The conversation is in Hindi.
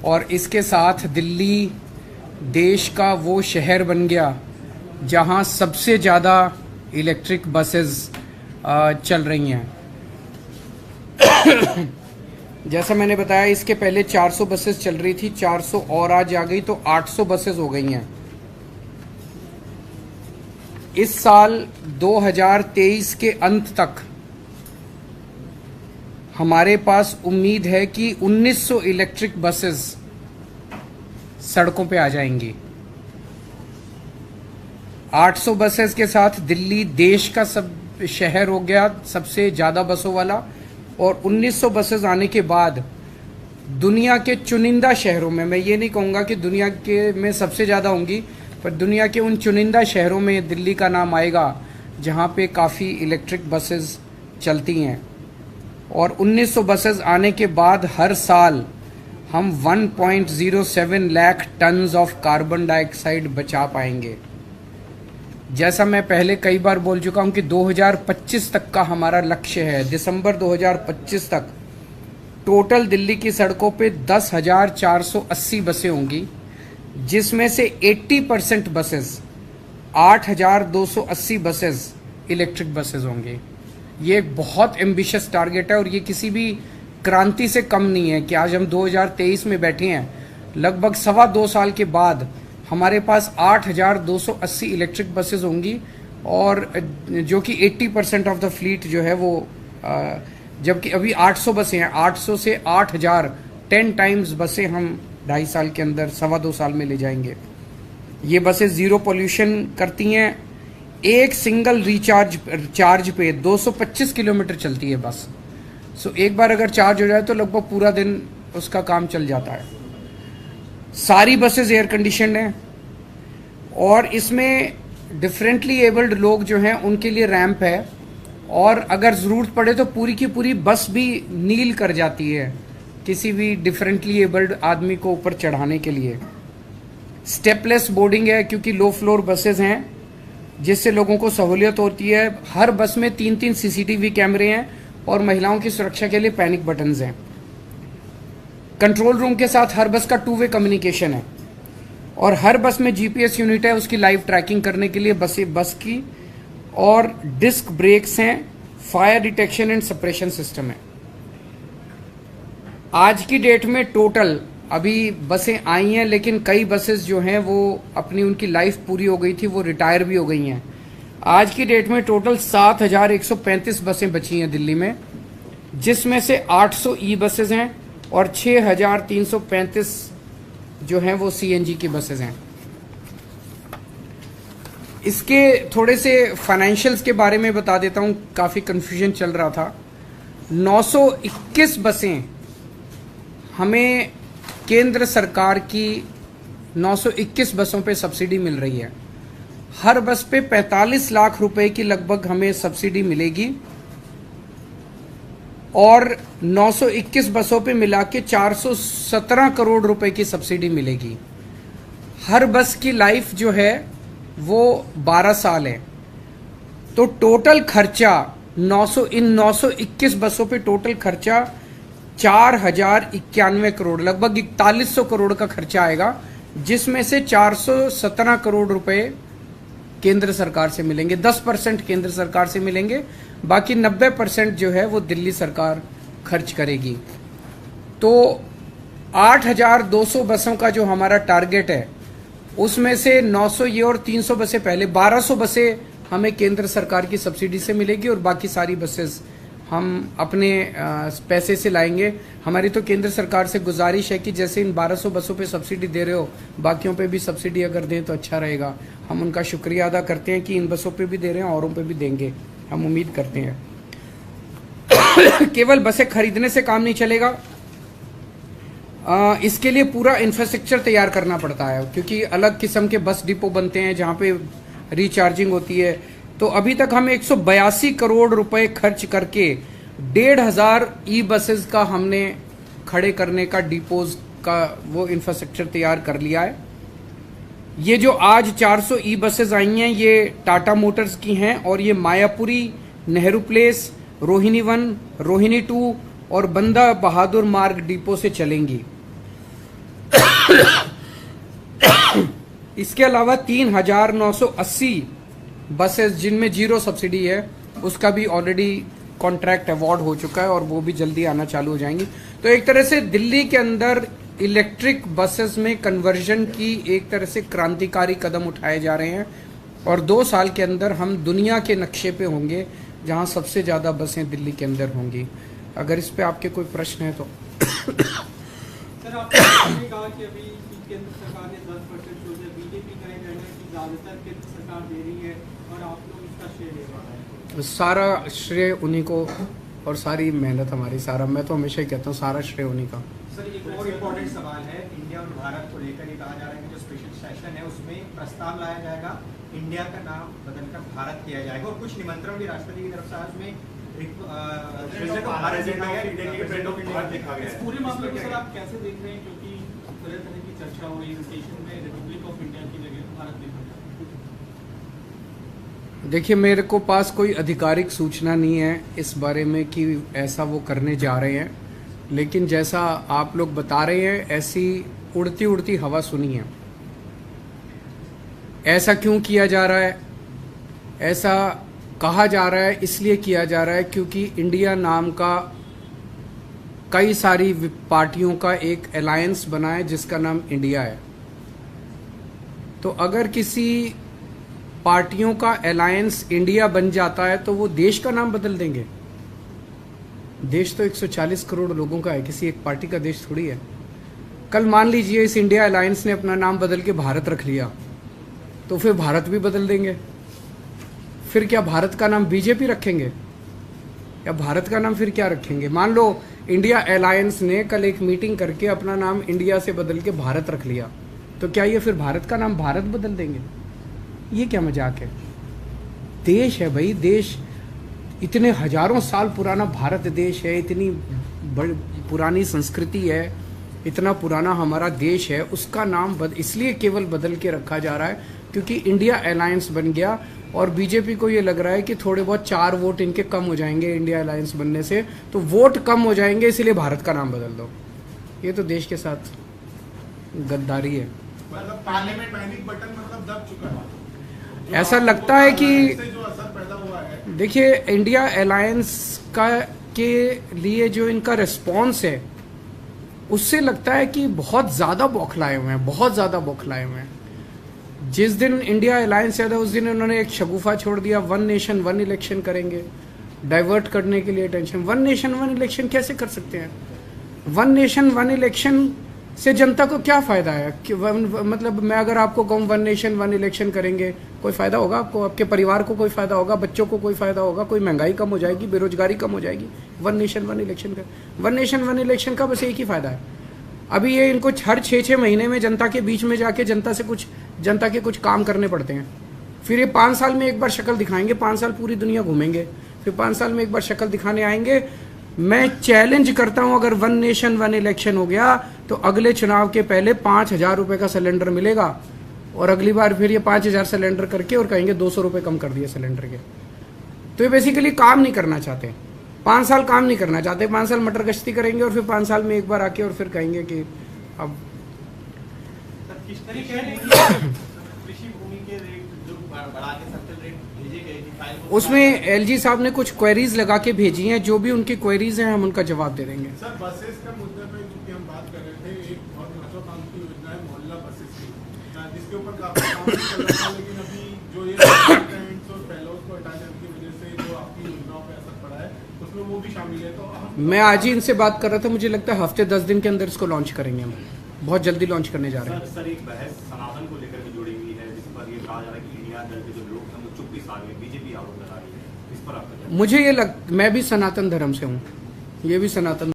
और इसके साथ दिल्ली देश का वो शहर बन गया जहां सबसे ज़्यादा इलेक्ट्रिक बसेस चल रही हैं। जैसा मैंने बताया, इसके पहले 400 बसेस चल रही थी, 400 और आज आ गई तो 800 बसेस हो गई हैं। इस साल 2023 के अंत तक हमारे पास उम्मीद है कि 1900 इलेक्ट्रिक बसेस सड़कों पे आ जाएंगी। 800 बसेस के साथ दिल्ली देश का सब शहर हो गया सबसे ज़्यादा बसों वाला, और 1900 बसेस आने के बाद दुनिया के चुनिंदा शहरों में, मैं ये नहीं कहूँगा कि दुनिया के में सबसे ज़्यादा होंगी, पर दुनिया के उन चुनिंदा शहरों में दिल्ली का नाम आएगा जहाँ पे काफ़ी इलेक्ट्रिक बसेस चलती हैं। और 1900 बसेस आने के बाद हर साल हम 1.07 lakh tons of carbon dioxide बचा पाएंगे। जैसा मैं पहले कई बार बोल चुका हूं कि 2025 तक का हमारा लक्ष्य है। दिसंबर 2025 तक टोटल दिल्ली की सड़कों पे 10,480 बसें होंगी, जिसमें से 80% बसेस 8,280 बसेस इलेक्ट्रिक बसेस होंगी। ये एक बहुत एम्बिशियस टारगेट है और ये किसी भी क्रांति से कम नहीं है कि आज हम 2023 में बैठे हैं। लगभग 2.25 साल के बाद हमारे पास 8,280 इलेक्ट्रिक बसेस होंगी, और जो कि 80% ऑफ द फ्लीट जो है वो, जबकि अभी 800 बसें हैं, 800 से 8,000 10 टाइम्स बसें हम 2.5 साल के अंदर 2.25 साल में ले जाएंगे। ये बसें ज़ीरो पोल्यूशन करती हैं। एक सिंगल चार्ज पे 225 किलोमीटर चलती है बस। सो एक बार अगर चार्ज हो जाए तो लगभग पूरा दिन उसका काम चल जाता है। सारी बसेस एयर कंडीशनड हैं और इसमें डिफरेंटली एबल्ड लोग जो हैं उनके लिए रैंप है, और अगर ज़रूरत पड़े तो पूरी की पूरी बस भी नील कर जाती है किसी भी डिफरेंटली एबल्ड आदमी को ऊपर चढ़ाने के लिए। स्टेपलेस बोर्डिंग है क्योंकि लो फ्लोर बसेस हैं, जिससे लोगों को सहूलियत होती है। हर बस में 3-3 सीसीटीवी कैमरे हैं और महिलाओं की सुरक्षा के लिए पैनिक बटन्स हैं। कंट्रोल रूम के साथ हर बस का 2 वे कम्युनिकेशन है, और हर बस में जीपीएस यूनिट है उसकी लाइव ट्रैकिंग करने के लिए बस की, और डिस्क ब्रेक्स हैं, fire detection and suppression system है। आज की डेट में टोटल अभी बसें आई हैं, लेकिन कई बसेस जो हैं वो अपनी उनकी लाइफ पूरी हो गई थी, वो रिटायर भी हो गई हैं। आज की डेट में टोटल 7,135 बसें बची हैं दिल्ली में, जिसमें से 800 ई बसेस हैं और 6,335 जो हैं वो सीएनजी की बसेस हैं। इसके थोड़े से फाइनेंशियल्स के बारे में बता देता हूं, काफ़ी कन्फ्यूजन चल रहा था। 921 बसें हमें केंद्र सरकार की 921 बसों पे सब्सिडी मिल रही है। हर बस पे 45 लाख रुपए की लगभग हमें सब्सिडी मिलेगी, और 921 बसों पे मिला के 417 करोड़ रुपए की सब्सिडी मिलेगी। हर बस की लाइफ जो है वो 12 साल है। तो टोटल खर्चा 921 बसों पे टोटल खर्चा 4,091 करोड़, लगभग 4100 करोड़ का खर्चा आएगा, जिसमें से 417 करोड़ रुपए केंद्र सरकार से मिलेंगे। 10% केंद्र सरकार से मिलेंगे, बाकी 90% जो है वो दिल्ली सरकार खर्च करेगी। तो 8,200 बसों का जो हमारा टारगेट है, उसमें से 900 ये और 300 बसें पहले, 1,200 बसें हमें केंद्र सरकार की सब्सिडी से मिलेगी, और बाकी सारी बसेस हम अपने पैसे से लाएंगे। हमारी तो केंद्र सरकार से गुजारिश है कि जैसे इन 1,200 बसों पे सब्सिडी दे रहे हो, बाकियों पे भी सब्सिडी अगर दें तो अच्छा रहेगा। हम उनका शुक्रिया अदा करते हैं कि इन बसों पे भी दे रहे हैं, औरों पे भी देंगे, हम उम्मीद करते हैं। केवल बसें खरीदने से काम नहीं चलेगा, इसके लिए पूरा इंफ्रास्ट्रक्चर तैयार करना पड़ता है, क्योंकि अलग किस्म के बस डिपो बनते हैं जहाँ पे रिचार्जिंग होती है। तो अभी तक हम 182 करोड़ रुपए खर्च करके 1,500 ई बसेस का हमने खड़े करने का डिपोज का वो इंफ्रास्ट्रक्चर तैयार कर लिया है। ये जो आज 400 ई बसेस आई हैं, ये टाटा मोटर्स की हैं, और ये मायापुरी, नेहरू प्लेस, रोहिणी 1, रोहिणी 2 और बंदा बहादुर मार्ग डिपो से चलेंगी। इसके अलावा 3,980 बसेस जिनमें जीरो सब्सिडी है, उसका भी ऑलरेडी कॉन्ट्रैक्ट अवार्ड हो चुका है और वो भी जल्दी आना चालू हो जाएंगी। तो एक तरह से दिल्ली के अंदर इलेक्ट्रिक बसेस में कन्वर्जन की एक तरह से क्रांतिकारी कदम उठाए जा रहे हैं और 2 साल के अंदर हम दुनिया के नक्शे पे होंगे जहां सबसे ज़्यादा बसें दिल्ली के अंदर होंगी। अगर इस पे आपके कोई प्रश्न है तो। सर, आपने कहा कि अभी केंद्र सरकार ने 10% जो है बीजेपी का कहना है कि ज़्यादातर केंद्र सरकार दे रही है और आप लोग इसका श्रेय ले रहे हैं। सारा श्रेय उन्हीं को और सारी मेहनत हमारी, सारा, मैं तो हमेशा ही कहता हूँ सारा श्रेय उन्हीं का। सर, एक और इम्पोर्टेंट सवाल है, इंडिया और भारत को लेकर ये कहा जा रहा है कि जो स्पेशल सेशन है उसमें प्रस्ताव लाया जाएगा, इंडिया का नाम बदलकर भारत किया जाएगा और कुछ निमंत्रण भी राष्ट्रपति की तरफ से आज में इस पूरे मामले को सर आप कैसे देख रहे हैं, क्योंकि तरह तरह की चर्चा हो रही है सेशन में रिपब्लिक ऑफ इंडिया की जगह भारत लिखा जाए। देखिए, मेरे को पास कोई आधिकारिक सूचना नहीं है इस बारे में कि ऐसा वो करने जा रहे हैं, लेकिन जैसा आप लोग बता रहे हैं ऐसी उड़ती उड़ती हवा सुनी है। ऐसा क्यों किया जा रहा है? ऐसा कहा जा रहा है, इसलिए किया जा रहा है क्योंकि इंडिया नाम का कई सारी पार्टियों का एक अलायंस बना है जिसका नाम इंडिया है। तो अगर किसी पार्टियों का अलायंस इंडिया बन जाता है तो वो देश का नाम बदल देंगे। देश तो 140 करोड़ लोगों का है, किसी एक पार्टी का देश थोड़ी है। कल मान लीजिए इस इंडिया अलायंस ने अपना नाम बदल के भारत रख लिया, तो फिर भारत भी बदल देंगे। फिर क्या भारत का नाम बीजेपी रखेंगे या भारत का नाम फिर क्या रखेंगे? मान लो इंडिया अलायंस ने कल एक मीटिंग करके अपना नाम इंडिया से बदल के भारत रख लिया, तो क्या ये फिर भारत का नाम भारत बदल देंगे? ये क्या मजाक है? देश है भाई, देश इतने हजारों साल पुराना भारत देश है, इतनी बड़ी पुरानी संस्कृति है, इतना पुराना हमारा देश है, उसका नाम इसलिए केवल बदल के रखा जा रहा है क्योंकि इंडिया अलायंस बन गया और बीजेपी को ये लग रहा है कि थोड़े बहुत 4 वोट इनके कम हो जाएंगे इंडिया अलायंस बनने से, तो वोट कम हो जाएंगे इसलिए भारत का नाम बदल दो। ये तो देश के साथ गद्दारी है। मतलब पार्लियामेंट पैनिक बटन मतलब दब चुका है। ऐसा लगता है कि जो असर पैदा हुआ है, देखिए इंडिया अलायंस का के लिए जो इनका रिस्पॉन्स है उससे लगता है कि बहुत ज़्यादा बौखलाए हुए हैं, बहुत ज़्यादा बौखलाए हुए हैं। जिस दिन इंडिया अलायंस आया था उस दिन उन्होंने एक शगुफा छोड़ दिया, 1 नेशन 1 इलेक्शन करेंगे, डाइवर्ट करने के लिए टेंशन। 1 नेशन 1 इलेक्शन कैसे कर सकते हैं? 1 नेशन 1 इलेक्शन से जनता को क्या फ़ायदा है? कि मतलब मैं अगर आपको कहूँ 1 नेशन 1 इलेक्शन करेंगे, कोई फ़ायदा होगा आपको? आपके परिवार को कोई फ़ायदा होगा? बच्चों को कोई फ़ायदा होगा? कोई महंगाई कम हो जाएगी, बेरोजगारी कम हो जाएगी 1 नेशन 1 इलेक्शन का? 1 नेशन 1 इलेक्शन का बस एक ही फ़ायदा है, अभी ये इनको हर 6-6 महीने में जनता के बीच में जाके जनता के कुछ काम करने पड़ते हैं। फिर ये 5 साल में एक बार शक्ल दिखाएंगे, 5 साल पूरी दुनिया घूमेंगे, फिर 5 साल में एक बार शक्ल दिखाने आएंगे। मैं चैलेंज करता हूं, अगर 1 नेशन 1 इलेक्शन हो गया तो अगले चुनाव के पहले 5,000 रुपये का सिलेंडर मिलेगा और अगली बार फिर ये 5,000 सिलेंडर करके और कहेंगे 200 रुपये कम कर दिए सिलेंडर के। तो ये बेसिकली काम नहीं करना चाहते, 5 साल काम नहीं करना चाहते, 5 साल मटर गश्ती करेंगे और फिर 5 साल में एक बार आके और फिर कहेंगे कि अब कृषि भूमि के रेट जो बढ़ा के सब्सिडी रेट भेजे गए, उसमें एलजी साहब ने कुछ क्वेरीज लगा के भेजी हैं, जो भी उनकी क्वेरीज हैं हम उनका जवाब दे देंगे। सर बसेस का मुद्दे पे क्योंकि हम बात कर रहे थे, एक बहुत महत्वाकांक्षी योजना है मोहल्ला बसेस की, जिसके ऊपर काफी काम चल रहा था, लेकिन अभी जो ये और फेलोज को हटा देने की वजह से जो आपकी योजनाओं पे असर पड़ा है उसमें वो भी शामिल है। तो मैं आज ही इनसे बात कर रहा था, मुझे लगता है हफ्ते 10 दिन के अंदर इसको लॉन्च करेंगे, हम बहुत जल्दी लॉन्च करने जा रहे हैं। सर एक बहस सनातन को लेकर भी जुड़ी हुई है, जिस पर ये कहा जा रहा है कि इंडिया दल के जो लोग हैं वो चुप्पी साध में बीजेपी आरोप लगा रही है, इस पर आपका क्या? मुझे मैं भी सनातन धर्म से हूँ, ये भी सनातन